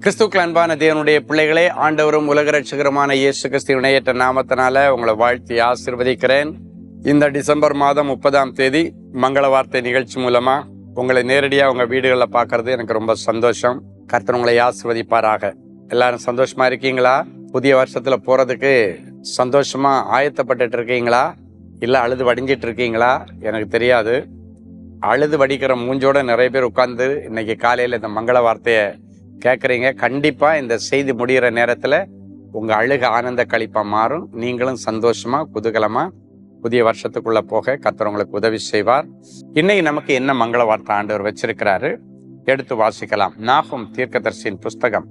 கிறிஸ்துக்கள் அன்பான தேவனுடைய பிள்ளைகளே, ஆண்டவரும் உலக ரட்சகருமான இயேசு கிறிஸ்துவின் ஏற்ற நாமத்தினால உங்களை வாழ்த்தி ஆசீர்வதிக்கிறேன். இந்த டிசம்பர் மாதம் 30ஆம் தேதி மங்கள வார்த்தை நிகழ்ச்சி மூலமா உங்களை நேரடியாக உங்க வீடுகளில் பார்க்கறது எனக்கு ரொம்ப சந்தோஷம். கர்த்தர் உங்களை ஆசீர்வதிப்பாராக. எல்லாரும் சந்தோஷமா இருக்கீங்களா? புதிய வருஷத்துல போறதுக்கு சந்தோஷமா ஆயத்தப்பட்டுட்டு இருக்கீங்களா? இல்ல அழுது வடிஞ்சிட்டு இருக்கீங்களா? எனக்கு தெரியாது. அழுது வடிக்கிற மூஞ்சோட நிறைய பேர் உட்கார்ந்து இன்னைக்கு காலையில இந்த மங்கள வார்த்தையை கேட்குறீங்க. கண்டிப்பா இந்த செய்தி முடிகிற நேரத்துல உங்க அழுக ஆனந்த களிப்பா மாறும். நீங்களும் சந்தோஷமா குதூகலமா புதிய வருஷத்துக்குள்ள போக கர்த்தர் உங்களுக்கு உதவி செய்வார். இன்னைக்கு நமக்கு என்ன மங்கள வார்த்தை ஆண்டவர் வச்சிருக்கிறாரு எடுத்து வாசிக்கலாம். நாகும் தீர்க்கதரிசியின் புஸ்தகம்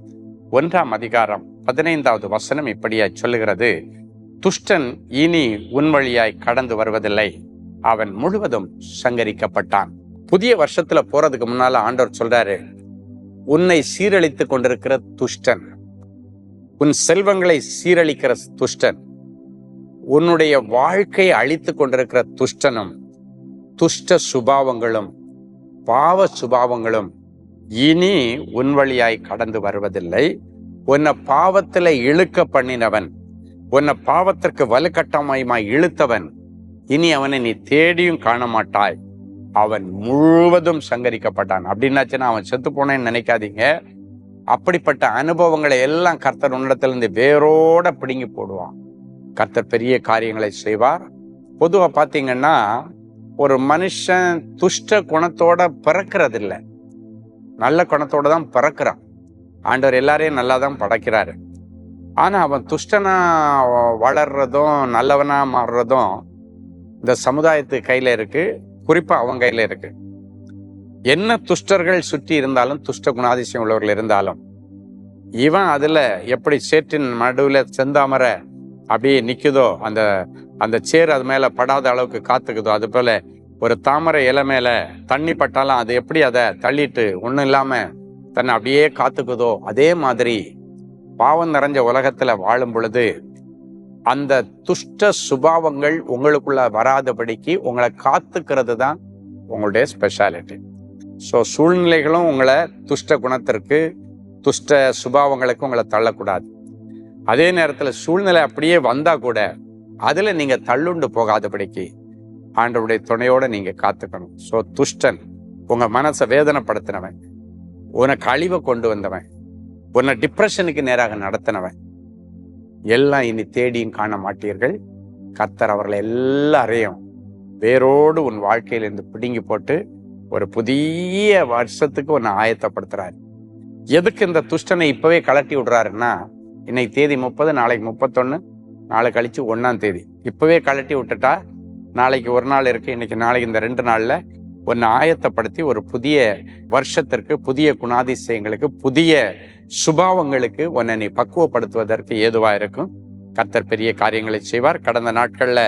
1ஆம் அதிகாரம் 15வது வசனம் இப்படியாய் சொல்லுகிறது: துஷ்டன் இனி உன் வழியாய் கடந்து வருவதில்லை, அவன் முழுவதும் சங்கரிக்கப்பட்டான். புதிய வருஷத்துல போறதுக்கு முன்னால ஆண்டவர் சொல்றாரு, உன்னை சீரழித்து கொண்டிருக்கிற துஷ்டன், உன் செல்வங்களை சீரழிக்கிற துஷ்டன், உன்னுடைய வாழ்க்கையை அழித்து கொண்டிருக்கிற துஷ்டனும் துஷ்ட சுபாவங்களும் பாவ சுபாவங்களும் இனி உன் வழியாய் கடந்து வருவதில்லை. உன்னை பாவத்துல இழுக்க பண்ணினவன், உன்னை பாவத்திற்கு வலுக்கட்டாயமாய் இழுத்தவன், இனி அவனை நீ தேடியும் காண மாட்டாய், அவன் முழுவதும் சங்கரிக்கப்பட்டான். அப்படின்னாச்சுன்னா அவன் செத்து போனேன்னு நினைக்காதீங்க. அப்படிப்பட்ட அனுபவங்களை எல்லாம் கர்த்தர் உன்னிடத்திலிருந்து வேரோட பிடுங்கி போடுவான். கர்த்தர் பெரிய காரியங்களை செய்வார். பொதுவா பாத்தீங்கன்னா ஒரு மனுஷன் துஷ்ட குணத்தோட பிறக்கிறது இல்லை, நல்ல குணத்தோட தான் பிறக்கிறான். ஆண்டவர் எல்லாரையும் நல்லா தான் படைக்கிறாரு. ஆனா அவன் துஷ்டனா வளர்றதும் நல்லவனா மாறுறதும் இந்த சமுதாயத்து கையில இருக்கு, குறிப்பா அவங்க கையில இருக்கு. என்ன துஷ்டர்கள் சுற்றி இருந்தாலும், துஷ்ட குணாதிசயம் உள்ளவர்கள் இருந்தாலும், இவன் அதுல எப்படி சேற்றின் நடுவுல செந்தாமரை அப்படியே நிக்குதோ, அந்த சேர் அது மேல படாத அளவுக்கு காத்துக்குதோ, அது போல ஒரு தாமரை இலை மேல தண்ணி பட்டாலும் அது எப்படி அதை தள்ளிட்டு ஒண்ணும் இல்லாம தன்னை அப்படியே காத்துக்குதோ, அதே மாதிரி பாவம் நிறைஞ்ச உலகத்துல வாழும் பொழுது அந்த துஷ்ட சுபாவங்கள் உங்களுக்குள்ள வராதபடிக்கு உங்களை காத்துக்கிறது தான் உங்களுடைய ஸ்பெஷாலிட்டி. ஸோ சூழ்நிலைகளும் உங்களை துஷ்ட குணத்திற்கு, துஷ்ட சுபாவங்களுக்கு உங்களை தள்ளக்கூடாது. அதே நேரத்தில் சூழ்நிலை அப்படியே வந்தா கூட அதுல நீங்க தள்ளுண்டு போகாதபடிக்கு ஆண்டவருடைய துணையோட நீங்க காத்துக்கணும். ஸோ துஷ்டன் உங்க மனசை வேதனைப்படுத்தினவன், உனக்கு அழிவை கொண்டு வந்தவன், உன்னை டிப்ரெஷனுக்கு நேராக நடத்தினவன் எல்லாம் இனி தேடியும் காண மாட்டீர்கள். கர்த்தர் அவர்களை எல்லாரையும் வேரோடு உன் வாழ்க்கையிலிருந்து பிடுங்கி போட்டு ஒரு புதிய வருஷத்துக்கு உன்னை ஆயத்தப்படுத்துறாரு. எதுக்கு இந்த துஷ்டனை இப்பவே கலட்டி விடுறாருன்னா, இன்னைக்கு தேதி 30, நாளைக்கு 31, நாளை கழிச்சு 1ஆம் தேதி. இப்பவே கலட்டி விட்டுட்டா நாளைக்கு ஒரு நாள் இருக்கு, இன்னைக்கு நாளைக்கு இந்த 2 நாள்ல உன்னை ஆயத்தப்படுத்தி ஒரு புதிய வருஷத்திற்கு, புதிய குணாதிசயங்களுக்கு, புதிய சுபாவங்களுக்கு உன்னை நீ பக்குவப்படுத்துவதற்கு ஏதுவா இருக்கும். கர்த்தர் பெரிய காரியங்களை செய்வார். கடந்த நாட்கள்ல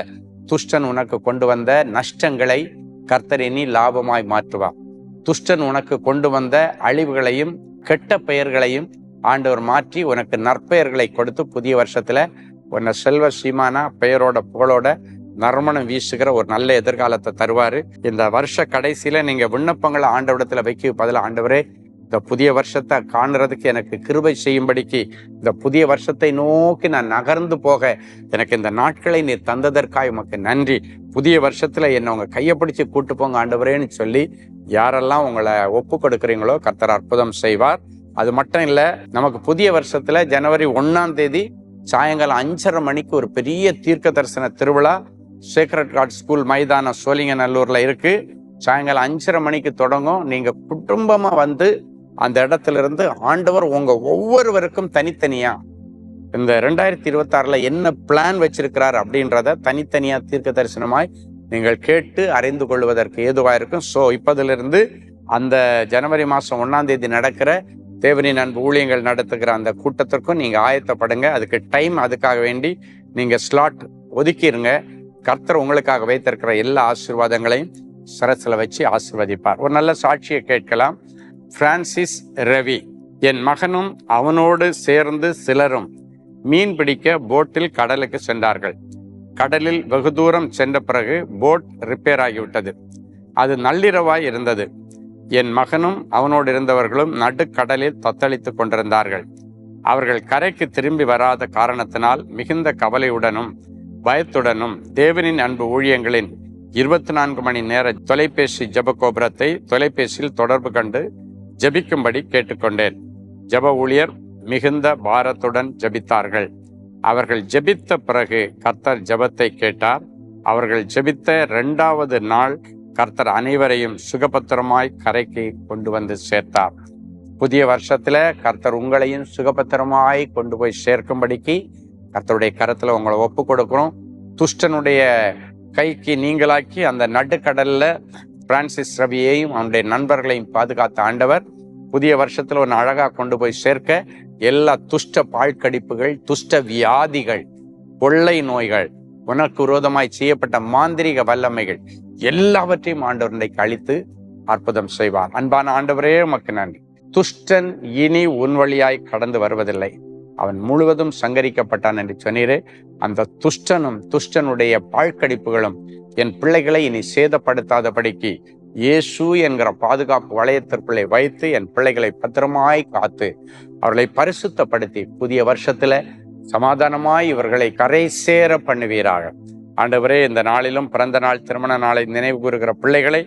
துஷ்டன் உனக்கு கொண்டு வந்த நஷ்டங்களை கர்த்தர் இனி லாபமாய் மாற்றுவார். துஷ்டன் உனக்கு கொண்டு வந்த அழிவுகளையும் கெட்ட பெயர்களையும் ஆண்டவர் மாற்றி உனக்கு நற்பெயர்களை கொடுத்து புதிய வருஷத்துல உன்னை செல்வ சீமானா பெயரோட புகழோட நறுமணம் வீசுகிற ஒரு நல்ல எதிர்காலத்தை தருவாரு. இந்த வருஷ கடைசியில நீங்க விண்ணப்பங்களை ஆண்டவரிடத்துல வைக்க பதில், ஆண்டவரே இந்த புதிய வருஷத்தை காணுறதுக்கு எனக்கு கிருபை செய்யும்படிக்கு, இந்த புதிய வருஷத்தை நோக்கி நான் நகர்ந்து போக எனக்கு இந்த நாட்களை நீ தந்ததற்காக உமக்கு நன்றி. புதிய வருஷத்துல என்னை உங்க கையை பிடிச்சு கூட்டு போங்க ஆண்டவரேன்னு சொல்லி யாரெல்லாம் உங்களை ஒப்பு கொடுக்குறீங்களோ கர்த்தர் அற்புதம் செய்வார். அது மட்டும் இல்ல, நமக்கு புதிய வருஷத்துல ஜனவரி 1ஆம் தேதி சாயங்காலம் 5:30 மணிக்கு ஒரு பெரிய தீர்க்க தரிசன திருவிழா சேக்ரட் கார்ட் ஸ்கூல் மைதானம் சோழிங்கநல்லூர்ல இருக்கு. சாயங்காலம் 5:30 மணிக்கு தொடங்கும். நீங்க குடும்பமா வந்து அந்த இடத்துல இருந்து ஆண்டவர் உங்க ஒவ்வொருவருக்கும் தனித்தனியா இந்த 2026ல என்ன பிளான் வச்சிருக்கிறார் அப்படின்றத தனித்தனியா தீர்க்க தரிசனமாய் நீங்கள் கேட்டு அறிந்து கொள்வதற்கு ஏதுவா இருக்கும். ஸோ இப்பதிலிருந்து அந்த ஜனவரி மாதம் 1ஆம் தேதி நடக்கிற தேவனின் அன்பு ஊழியங்கள் நடத்துகிற அந்த கூட்டத்திற்கும் நீங்க ஆயத்தப்படுங்க. அதுக்கு டைம், அதுக்காக வேண்டி நீங்க ஸ்லாட் ஒதுக்கிருங்க. கர்த்தர் உங்களுக்காக வைத்திருக்கிற எல்லா ஆசீர்வாதங்களையும் சரசில வச்சு ஆசீர்வதிப்பார். ஒரு நல்ல சாட்சியை கேட்கலாம். பிரான்சிஸ் ரவி, என் மகனும் அவனோடு சேர்ந்து சிலரும் மீன் பிடிக்க போட்டில் கடலுக்கு சென்றார்கள். கடலில் வெகு தூரம் சென்ற பிறகு போட் ரிப்பேர் ஆகிவிட்டது. அது நள்ளிரவாய் இருந்தது. என் மகனும் அவனோடு இருந்தவர்களும் நடுக்கடலில் தத்தளித்துக் கொண்டிருந்தார்கள். அவர்கள் கரைக்கு திரும்பி வராத காரணத்தினால் மிகுந்த கவலையுடனும் பயத்துடனும் தேவனின் அன்பு ஊழியங்களின் 24 மணி நேர தொலைபேசி ஜெப கோபுரத்தை தொலைபேசியில் தொடர்பு கண்டு ஜெபிக்கும்படி கேட்டுக்கொண்டேன். ஜெப ஊழியர் மிகுந்த பாரத்துடன் ஜெபித்தார்கள். அவர்கள் ஜெபித்த பிறகு கர்த்தர் ஜெபத்தை கேட்டார். அவர்கள் ஜெபித்த 2வது நாள் கர்த்தர் அனைவரையும் சுகபத்திரமாய் கரைக்கு கொண்டு வந்து சேர்த்தார். புதிய வருஷத்துல கர்த்தர் உங்களையும் சுகபத்திரமாய் கொண்டு போய் சேர்க்கும்படிக்கு கர்த்தருடைய கரத்துல உங்களை ஒப்பு கொடுக்கிறோம். துஷ்டனுடைய கைக்கு நீங்களாக்கி அந்த நடுக்கடல்ல பிரான்சிஸ் ரவியையும் அவனுடைய நண்பர்களையும் பாதுகாத்த ஆண்டவர் புதிய வருஷத்துல ஒன்று அழகா கொண்டு போய் சேர்க்க எல்லா துஷ்ட பாழ்கடிப்புகள், துஷ்ட வியாதிகள், கொள்ளை நோய்கள், உனக்கு விரோதமாய் செய்யப்பட்ட மாந்திரிக வல்லமைகள் எல்லாவற்றையும் ஆண்டவரை அழித்து அற்புதம் செய்வார். அன்பான ஆண்டவரே உமக்கு நன்றி. துஷ்டன் இனி உன் வழியாய் கடந்து வருவதில்லை, அவன் முழுவதும் சங்கரிக்கப்பட்டான் என்று சொன்னீரே. அந்த துஷ்டனும் துஷ்டனுடைய பாழ்கடிப்புகளும் என் பிள்ளைகளை இனி சேதப்படுத்தாதபடிக்கு இயேசு என்கிற பாதுகாப்பு வளையத்திற்குள்ளே வைத்து என் பிள்ளைகளை பத்திரமாய் காத்து அவர்களை பரிசுத்தப்படுத்தி புதிய வருஷத்துல சமாதானமாய் இவர்களை கரை சேர பண்ணுவீராக. ஆண்டவரே, இந்த நாளிலும் பிறந்த நாள், திருமண நாளை நினைவு கூறுகிற பிள்ளைகளை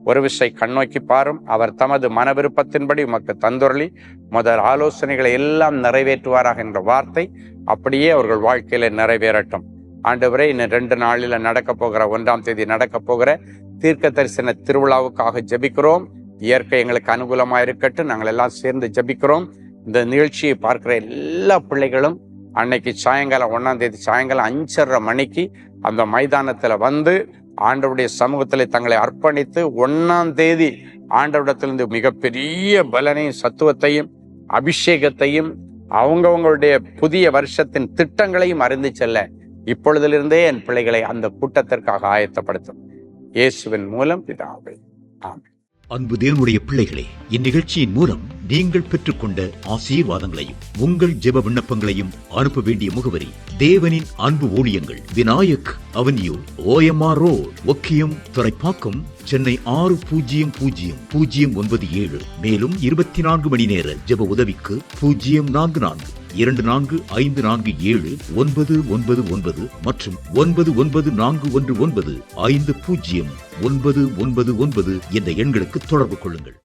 ஒரு விசை கண்ணோக்கி பாரும். அவர் தமது மன விருப்பத்தின்படி உமக்கு தந்துரளி முதல் ஆலோசனைகளை எல்லாம் நிறைவேற்றுவாராக என்ற வார்த்தை அப்படியே அவர்கள் வாழ்க்கையில நிறைவேறட்டும். ஆண்டவரே, இன்னும் 2 நாளில் நடக்க போகிற 1ஆம் தேதி நடக்க போகிற தீர்க்க தரிசன திருவிழாவுக்காக ஜெபிக்கிறோம். இயற்கை எங்களுக்கு அனுகூலமாக இருக்கட்டும். நாங்கள் எல்லாம் சேர்ந்து ஜெபிக்கிறோம். இந்த நிகழ்ச்சியை பார்க்கிற எல்லா பிள்ளைகளும் அன்னைக்கு சாயங்காலம் 1ஆம் தேதி சாயங்காலம் 5:30 மணிக்கு அந்த மைதானத்துல வந்து ஆண்டவருடைய சமூகத்தில் தங்களை அர்ப்பணித்து 1ஆம் தேதி ஆண்டவரிடத்திலிருந்து மிகப்பெரிய பலனையும் சத்துவத்தையும் அபிஷேகத்தையும் அவங்கவுங்களுடைய புதிய வருஷத்தின் திட்டங்களையும் அறிந்து செல்ல இப்பொழுதிலிருந்தே என் பிள்ளைகளை அந்த கூட்டத்திற்காக ஆயத்தப்படுத்தும். இயேசுவின் மூலம் பிதாவே, ஆமென். அன்பு தேவனுடைய பிள்ளைகளே, இந்நிகழ்ச்சியின் மூலம் நீங்கள் பெற்றுக்கொண்ட ஆசீர்வாதங்களையும் உங்கள் ஜெப விண்ணப்பங்களையும் அனுப்ப வேண்டிய முகவரி: தேவனின் அன்பு ஊழியங்கள், Vinayak avenue, OMR road, Okkiyam, Thoraipakkam, Chennai 600097. மேலும் 24 மணி நேர ஜெப உதவிக்கு 044-24547-999 மற்றும் 9941150999 என்ற எண்களுக்கு தொடர்பு கொள்ளுங்கள்.